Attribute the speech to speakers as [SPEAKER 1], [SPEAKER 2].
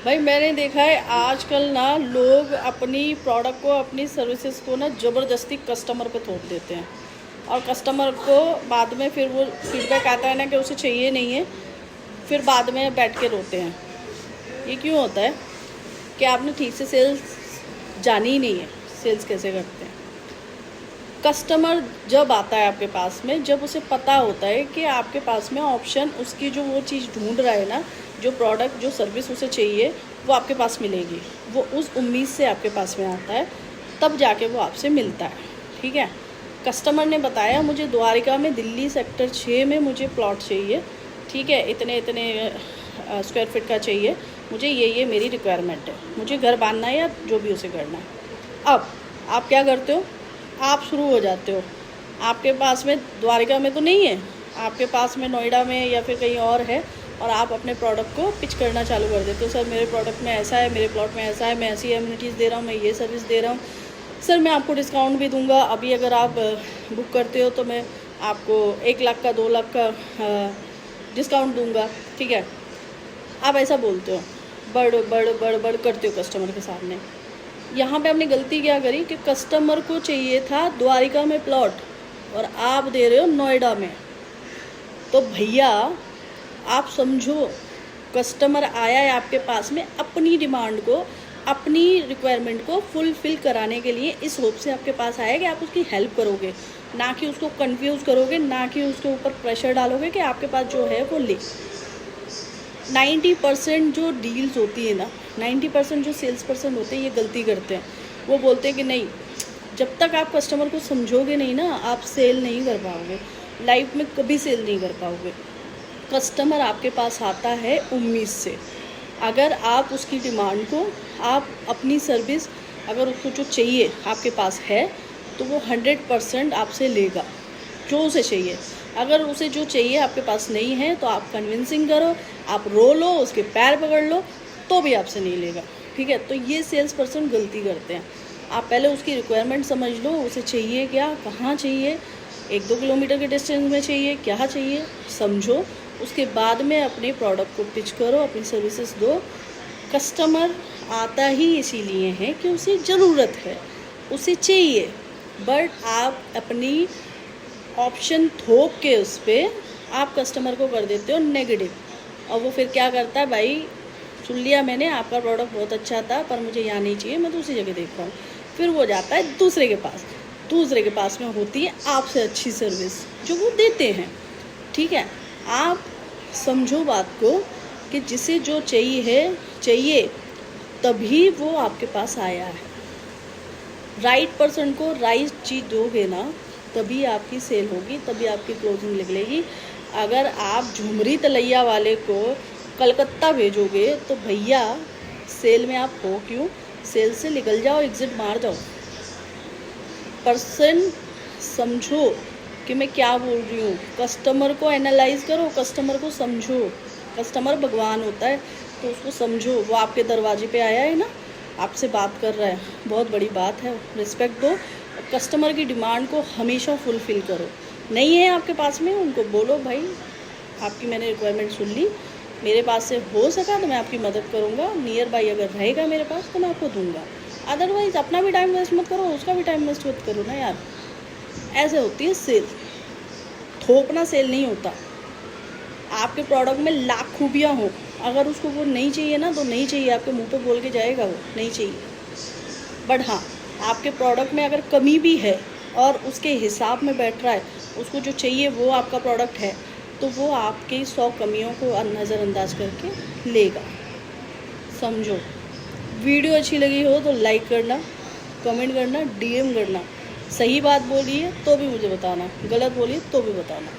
[SPEAKER 1] भाई मैंने देखा है आजकल ना लोग अपनी प्रोडक्ट को, अपनी सर्विसेज को ना ज़बरदस्ती कस्टमर पे थोप देते हैं और कस्टमर को बाद में फिर वो फीडबैक आता है ना कि उसे चाहिए नहीं है, फिर बाद में बैठ के रोते हैं। ये क्यों होता है कि आपने ठीक से सेल्स जानी ही नहीं है, सेल्स कैसे करते हैं। कस्टमर जब आता है आपके पास में, जब उसे पता होता है कि आपके पास में ऑप्शन, उसकी जो वो चीज़ ढूंढ रहा है ना, जो प्रोडक्ट जो सर्विस उसे चाहिए वो आपके पास मिलेगी, वो उस उम्मीद से आपके पास में आता है, तब जाके वो आपसे मिलता है। ठीक है, कस्टमर ने बताया मुझे द्वारिका में दिल्ली सेक्टर 6 में मुझे प्लॉट चाहिए, ठीक है, इतने इतने स्क्वायर फीट का चाहिए, मुझे ये मेरी रिक्वायरमेंट है, मुझे घर बांधना है या जो भी उसे करना है। अब आप क्या करते हो, आप शुरू हो जाते हो। आपके पास में द्वारिका में तो नहीं है, आपके पास में नोएडा में या फिर कहीं और है, और आप अपने प्रोडक्ट को पिच करना चालू कर देते हो। सर मेरे प्रोडक्ट में ऐसा है, मेरे प्लॉट में ऐसा है, मैं ऐसी एमिनिटीज़ दे रहा हूँ, मैं ये सर्विस दे रहा हूँ, सर मैं आपको डिस्काउंट भी दूंगा, अभी अगर आप बुक करते हो तो मैं आपको 1 लाख का 2 लाख का डिस्काउंट दूंगा। ठीक है, आप ऐसा बोलते हो, बड़ बड़ बड़ बड़ करते हो कस्टमर के सामने। यहाँ पे आपने गलती क्या करी कि कस्टमर को चाहिए था द्वारिका में प्लॉट और आप दे रहे हो नोएडा में। तो भैया आप समझो, कस्टमर आया है आपके पास में अपनी डिमांड को, अपनी रिक्वायरमेंट को फुलफ़िल कराने के लिए, इस होप से आपके पास आया कि आप उसकी हेल्प करोगे, ना कि उसको कंफ्यूज करोगे, ना कि उसके ऊपर प्रेशर डालोगे कि आपके पास जो है वो ले। 90% जो डील्स होती है ना, 90% जो सेल्स पर्सन होते हैं ये गलती करते हैं। वो बोलते हैं कि नहीं, जब तक आप कस्टमर को समझोगे नहीं ना, आप सेल नहीं कर पाओगे, लाइफ में कभी सेल नहीं कर पाओगे। कस्टमर आपके पास आता है उम्मीद से, अगर आप उसकी डिमांड को, आप अपनी सर्विस, अगर उसको जो चाहिए आपके पास है तो वो 100% आपसे लेगा जो उसे चाहिए। अगर उसे जो चाहिए आपके पास नहीं है तो आप कन्विंसिंग करो, आप रो लो, उसके पैर पकड़ लो, तो भी आपसे नहीं लेगा। ठीक है, तो ये सेल्स पर्सन गलती करते हैं। आप पहले उसकी रिक्वायरमेंट समझ लो, उसे चाहिए क्या, कहाँ चाहिए, 1-2 किलोमीटर के डिस्टेंस में चाहिए, क्या चाहिए, समझो। उसके बाद में अपने प्रोडक्ट को पिच करो, अपनी सर्विसेज दो। कस्टमर आता ही इसीलिए है कि उसे ज़रूरत है, उसे चाहिए, बट आप अपनी ऑप्शन थोप के उस पर आप कस्टमर को कर देते हो नेगेटिव। और वो फिर क्या करता है, भाई सुन लिया मैंने, आपका प्रोडक्ट बहुत अच्छा था पर मुझे यहाँ नहीं चाहिए, मैं दूसरी जगह देख रहा हूँ। फिर वो जाता है दूसरे के पास, दूसरे के पास में होती है आपसे अच्छी सर्विस जो वो देते हैं। ठीक है, आप समझो बात को कि जिसे जो चाहिए तभी वो आपके पास आया है। राइट पर्सन को राइट चीज़ दोगे ना, तभी आपकी सेल होगी, तभी आपकी क्लोजिंग निकलेगी। अगर आप झुमरी तलैया वाले को कलकत्ता भेजोगे तो भैया सेल में आप हो क्यों, सेल से निकल जाओ, एग्जिट मार जाओ। पर्सन समझो कि मैं क्या बोल रही हूँ, कस्टमर को एनालाइज करो, कस्टमर को समझो। कस्टमर भगवान होता है, तो उसको समझो। वो आपके दरवाजे पे आया है ना, आपसे बात कर रहा है, बहुत बड़ी बात है, रिस्पेक्ट दो। कस्टमर की डिमांड को हमेशा फुलफ़िल करो। नहीं है आपके पास में, उनको बोलो भाई आपकी मैंने रिक्वायरमेंट सुन ली, मेरे पास से हो सका तो मैं आपकी मदद करूँगा, नियर बाई अगर रहेगा मेरे पास तो मैं आपको दूंगा, अदरवाइज़ अपना भी टाइम वेस्ट मत करो, उसका भी टाइम वेस्ट मत करो ना यार। ऐसे होती है सेल, थोपना सेल नहीं होता। आपके प्रोडक्ट में लाख खूबियाँ हो, अगर उसको वो नहीं चाहिए ना तो नहीं चाहिए, आपके मुंह पे बोल के जाएगा वो नहीं चाहिए। बट हाँ, आपके प्रोडक्ट में अगर कमी भी है और उसके हिसाब में बैठ रहा है, उसको जो चाहिए वो आपका प्रोडक्ट है, तो वो आपकी 100 कमियों को नज़रअंदाज करके लेगा। समझो। वीडियो अच्छी लगी हो तो लाइक करना, कमेंट करना, DM करना। सही बात बोलिए तो भी मुझे बताना, गलत बोलिए तो भी बताना।